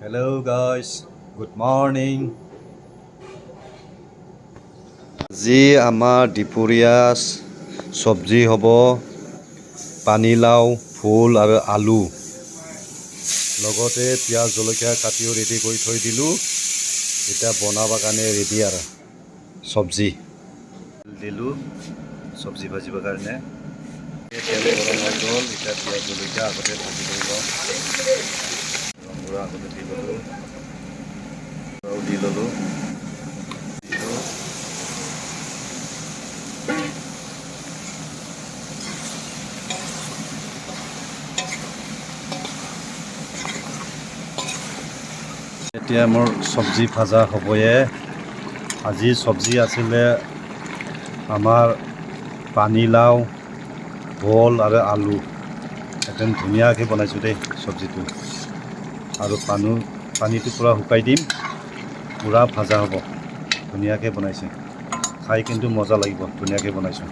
Hello guys, good morning. আজি আমাৰ দুপৰীয়া চব্জি হ'ব পানীলাও, ফুল আৰু আলু। লগতে পিঁয়াজ জলকীয়া কাটিও ৰেডি কৰি থৈ দিলোঁ। এতিয়া বনাবৰ কাৰণে ৰেডি আৰু চব্জি দিলোঁ চব্জি ভাজিবৰ কাৰণে। তেল গৰম হৈ গ'ল, এতিয়া পিঁয়াজ জলকীয়া আগতে ভাজি লৈ লওঁ। ৰঙালাও আগতে দি ল'লোঁ, দি ল'লোঁ। এতিয়া মোৰ চব্জি ভাজা হ'বয়ে। আজি চব্জি আছিলে আমাৰ পানীলাও, ভোল আৰু আলু। একদম ধুনীয়াকৈ বনাইছোঁ দেই চব্জিটো। আৰু পানীটো পূৰা শুকাই দিম, পূৰা ভাজা হ'ব। ধুনীয়াকৈ বনাইছোঁ, খাই কিন্তু মজা লাগিব, ধুনীয়াকৈ বনাইছোঁ।